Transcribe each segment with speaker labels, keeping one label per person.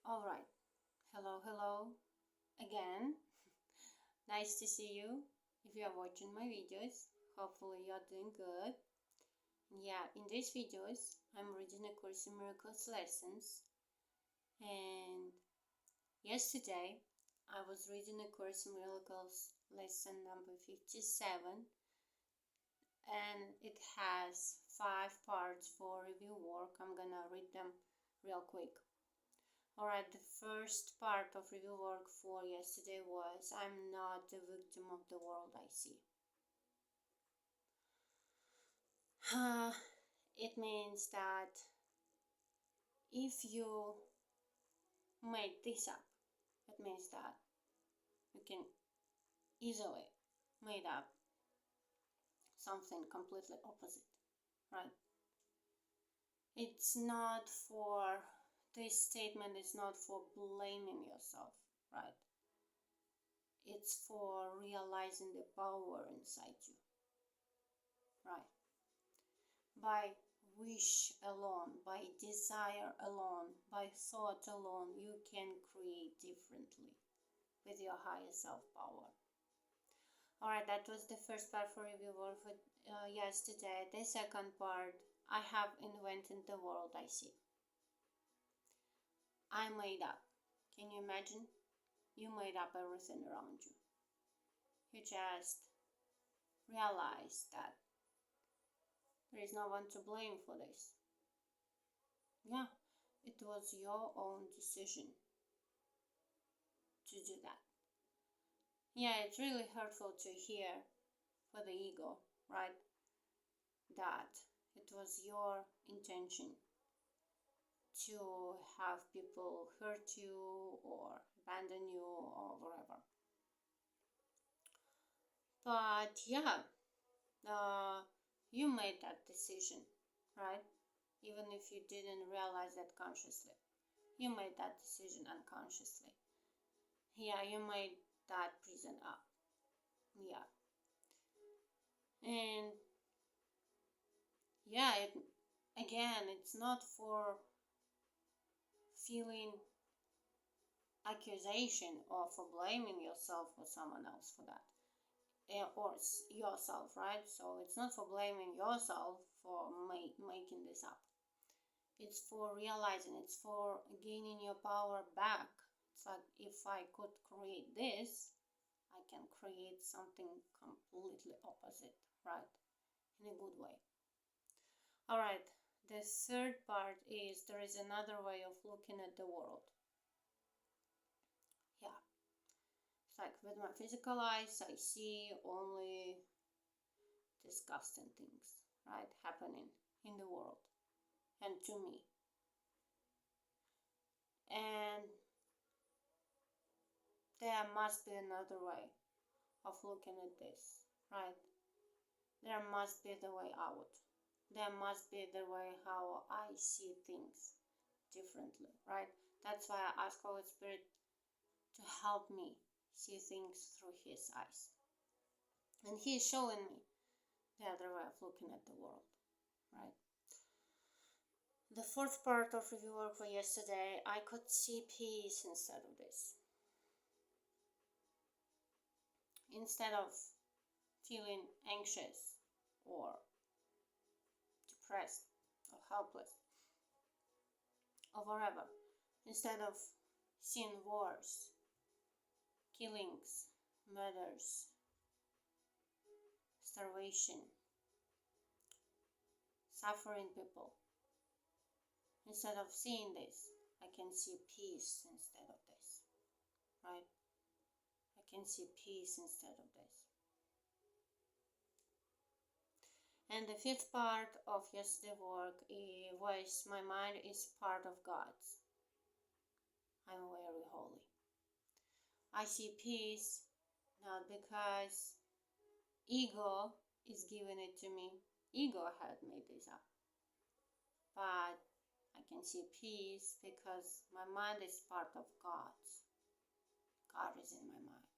Speaker 1: All right. Hello again. Nice to see you. If you are watching my videos, hopefully you are doing good. Yeah, in these videos, I'm reading A Course in Miracles lessons. And yesterday, I was reading A Course in Miracles lesson number 57. And it has 5 parts for review work. I'm gonna read them real quick. Alright, the first part of review work for yesterday was I'm not the victim of the world I see. It means that if you made this up, it means that you can easily make up something completely opposite, right? It's not for, this statement is not for blaming yourself, right? It's for realizing the power inside you, right? By wish alone, by desire alone, by thought alone, you can create differently with your higher self-power. Alright, that was the first part for review work for yesterday. The second part, I have invented the world I see. I made up. Can you imagine? You made up everything around you. You just realized that there is no one to blame for this. Yeah, it was your own decision to do that. Yeah, it's really hurtful to hear for the ego, right? That it was your intention to have people hurt you or abandon you or whatever. But yeah, you made that decision, right? Even if you didn't realize that consciously. You made that decision unconsciously. Yeah, you made that prison up. Yeah. And yeah, it's not for feeling accusation or for blaming yourself or someone else for that, or yourself, right? So it's not for blaming yourself for making this up. It's for realizing, it's for gaining your power back. It's like, if I could create this, I can create something completely opposite, right? In a good way. All right, the third part is there is another way of looking at the world. Yeah, it's like with my physical eyes, I see only disgusting things, right, happening in the world and to me. And there must be another way of looking at this, right? There must be the way out. There must be the way how I see things differently, right? That's why I ask Holy Spirit to help me see things through His eyes. And He is showing me the other way of looking at the world, right? The fourth part of review work for yesterday, I could see peace instead of this. Instead of feeling anxious or depressed or helpless or whatever, instead of seeing wars, killings, murders, starvation, suffering people, instead of seeing this, I can see peace instead of this, right? I can see peace instead of this. And the fifth part of yesterday's work was my mind is part of God's. I'm very holy. I see peace not because ego is giving it to me. Ego had made this up. But I can see peace because my mind is part of God's. God is in my mind.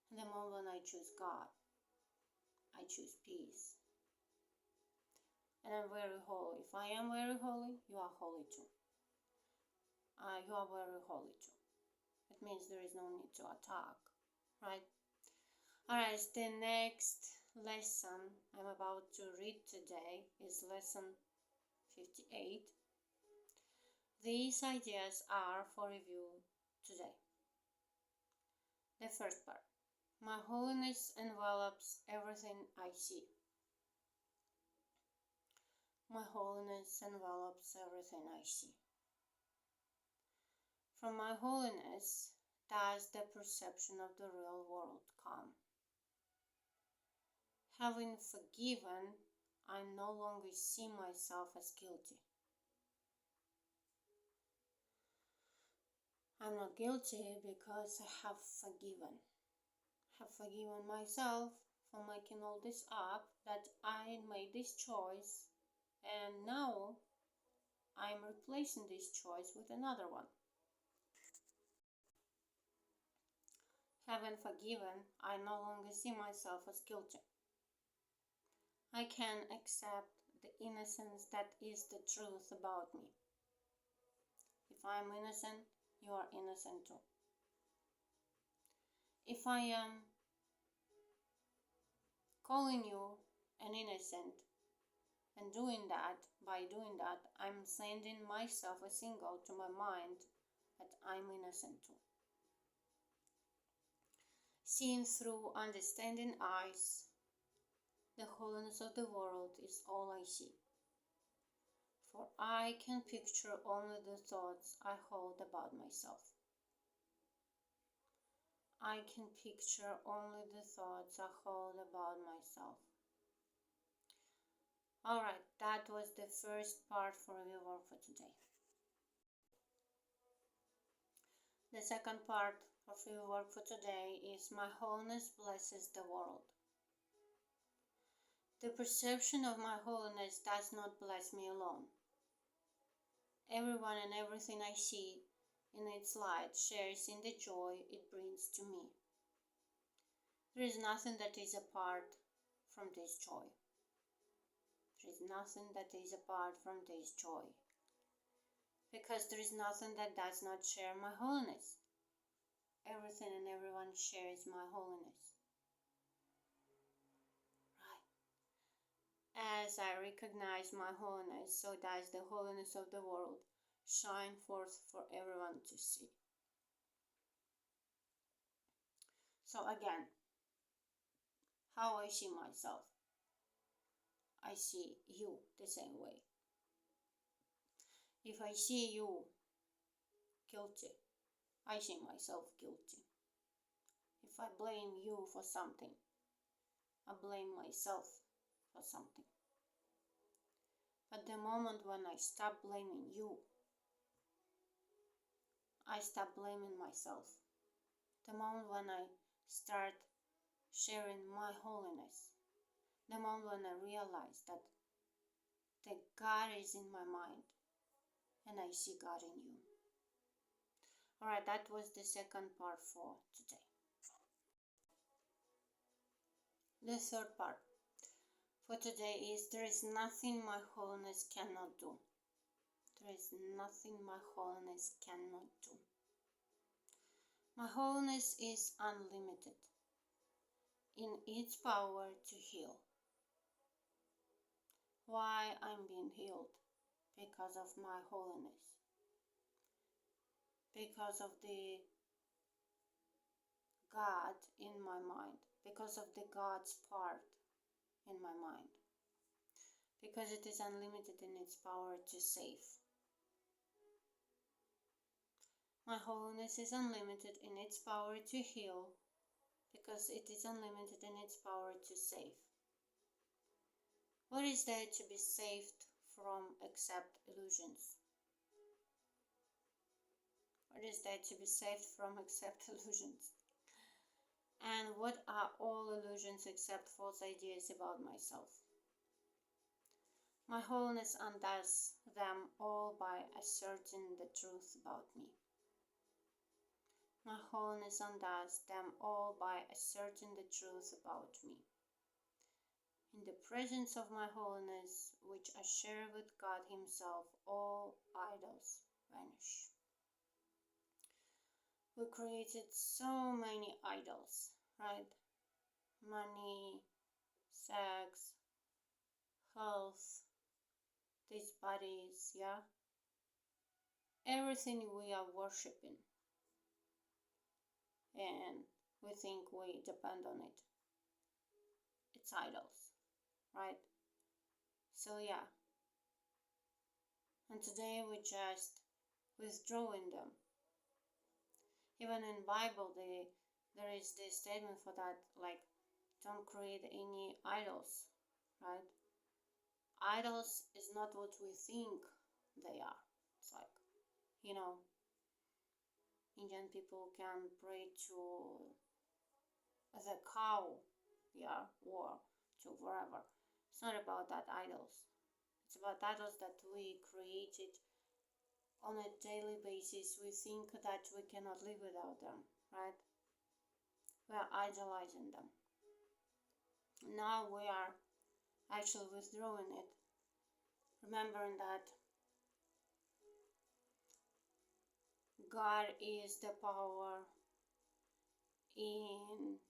Speaker 1: And the moment I choose God, I choose peace. And I'm very holy. If I am very holy, you are holy too. you are very holy too. It means there is no need to attack, right? Alright, the next lesson I'm about to read today is lesson 58. These ideas are for review today. The first part. My holiness envelops everything I see. My holiness envelops everything I see. From my holiness does the perception of the real world come. Having forgiven, I no longer see myself as guilty. I'm not guilty because I have forgiven. Have forgiven myself for making all this up, that I made this choice, and now I'm replacing this choice with another one. Having forgiven, I no longer see myself as guilty. I can accept the innocence that is the truth about me. If I am innocent, you are innocent too. If I am calling you an innocent and by doing that, I'm sending myself a signal to my mind that I'm innocent too. Seeing through understanding eyes, the holiness of the world is all I see. For I can picture only the thoughts I hold about myself. I can picture only the thoughts I hold about myself. Alright, that was the first part for your work for today. The second part of your work for today is my holiness blesses the world. The perception of my holiness does not bless me alone. Everyone and everything I see in its light shares in the joy it brings to me. There is nothing that is apart from this joy. There is nothing that is apart from this joy. Because there is nothing that does not share my holiness. Everything and everyone shares my holiness. As I recognize my holiness, so does the holiness of the world shine forth for everyone to see. So again, how I see myself. I see you the same way. If I see you guilty, I see myself guilty. If I blame you for something, I blame myself for something. But the moment when I stop blaming you, I stop blaming myself. The moment when I start sharing my holiness, the moment when I realize that the God is in my mind and I see God in you. Alright, that was the second part for today. The third part for today is there is nothing my holiness cannot do. There is nothing my holiness cannot do. My holiness is unlimited in its power to heal. Why I'm being healed? Because of my holiness. Because of the God in my mind. Because of the God's part in my mind. Because it is unlimited in its power to save. My holiness is unlimited in its power to heal, because it is unlimited in its power to save. What is there to be saved from except illusions? What is there to be saved from except illusions? And what are all illusions except false ideas about myself? My holiness undoes them all by asserting the truth about me. My holiness undoes them all by asserting the truth about me. In the presence of my holiness, which I share with God Himself, all idols vanish. we created so many idols, right? Money, sex, health, these bodies, yeah? Everything we are worshipping, and we think we depend on it. It's idols, right? So yeah, and today we just withdrawing them. Even in Bible, there is this statement for that, like, don't create any idols, right? Idols is not what we think they are. It's like, you know, Indian people can pray to the cow, yeah, or to wherever. It's not about that idols. It's about idols that we created on a daily basis. We think that we cannot live without them, right? We are idolizing them. Now we are actually withdrawing it, remembering that God is the power in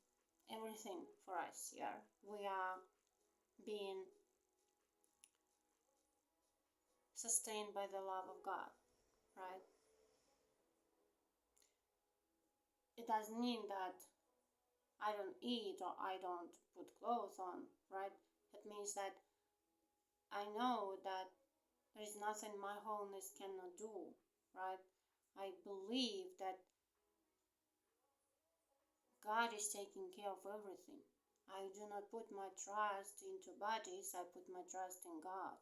Speaker 1: everything for us. Yeah, we are being sustained by the love of God, right? It doesn't mean that I don't eat or I don't put clothes on, right? It means that I know that there is nothing my holiness cannot do, right? I believe that God is taking care of everything. I do not put my trust into bodies, I put my trust in God.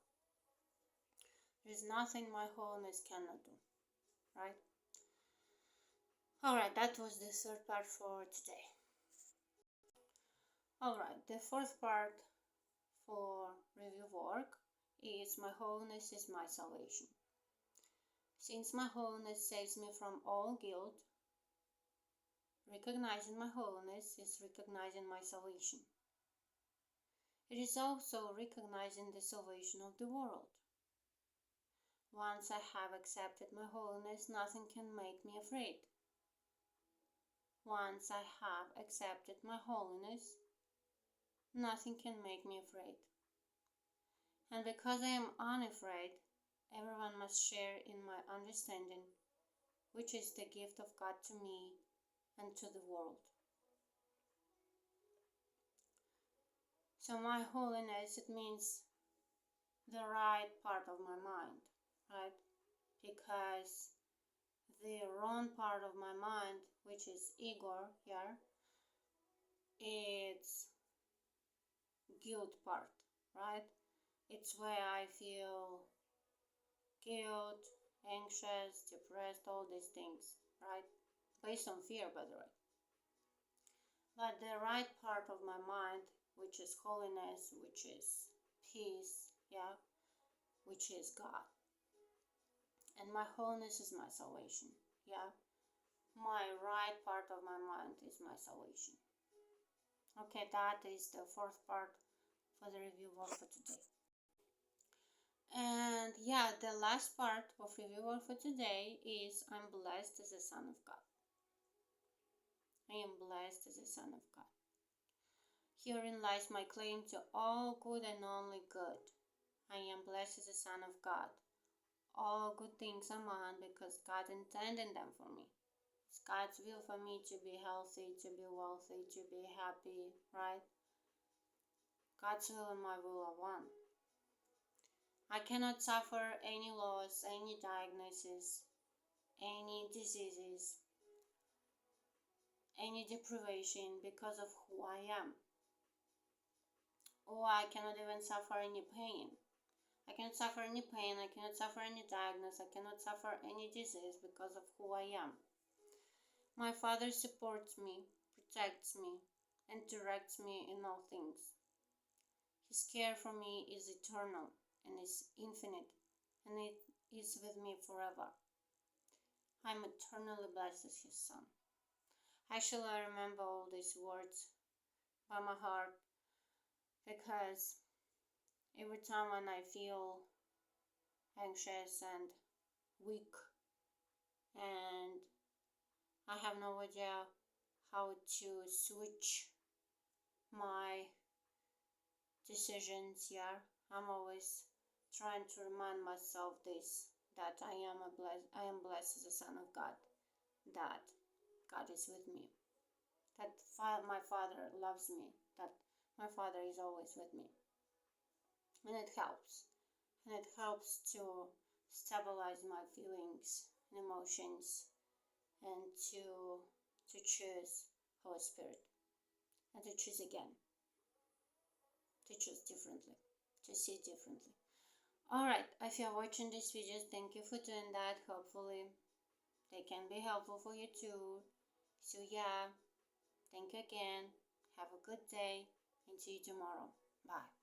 Speaker 1: There is nothing my holiness cannot do, right? Alright, that was the third part for today. Alright, the fourth part for review work is my holiness is my salvation. Since my holiness saves me from all guilt, recognizing my holiness is recognizing my salvation. It is also recognizing the salvation of the world. Once I have accepted my holiness, nothing can make me afraid. Once I have accepted my holiness, nothing can make me afraid. And because I am unafraid, everyone must share in my understanding, which is the gift of God to me and to the world. So my holiness, it means the right part of my mind, right? Because the wrong part of my mind, which is ego here, it's guilt part, right? It's where I feel guilt, anxious, depressed, all these things, right? Based on fear, by the way. But the right part of my mind, which is holiness, which is peace, yeah, which is God. And my holiness is my salvation, yeah. My right part of my mind is my salvation. Okay, that is the fourth part for the review work for today. And yeah, the last part of review work for today is I'm blessed as a son of God. I am blessed as a son of God. Herein lies my claim to all good and only good. I am blessed as a son of God. All good things are mine because God intended them for me. It's God's will for me to be healthy, to be wealthy, to be happy, right? God's will and my will are one. I cannot suffer any loss, any diagnosis, any diseases, any deprivation because of who I am. Or I cannot even suffer any pain. I cannot suffer any pain, I cannot suffer any diagnosis, I cannot suffer any disease because of who I am. My Father supports me, protects me, and directs me in all things. His care for me is eternal and is infinite, and it is with me forever. I am eternally blessed as His Son. Actually, I remember all these words by my heart because every time when I feel anxious and weak and I have no idea how to switch my decisions here. I'm always trying to remind myself this, that I am blessed as a son of God, that God is with me, that my Father loves me, that my Father is always with me. And it helps. And it helps to stabilize my feelings and emotions, and to choose Holy Spirit, and to choose again, to choose differently, to see differently. Alright, if you're watching this video, thank you for doing that. Hopefully they can be helpful for you too. So yeah, thank you again. Have a good day, and see you tomorrow. Bye.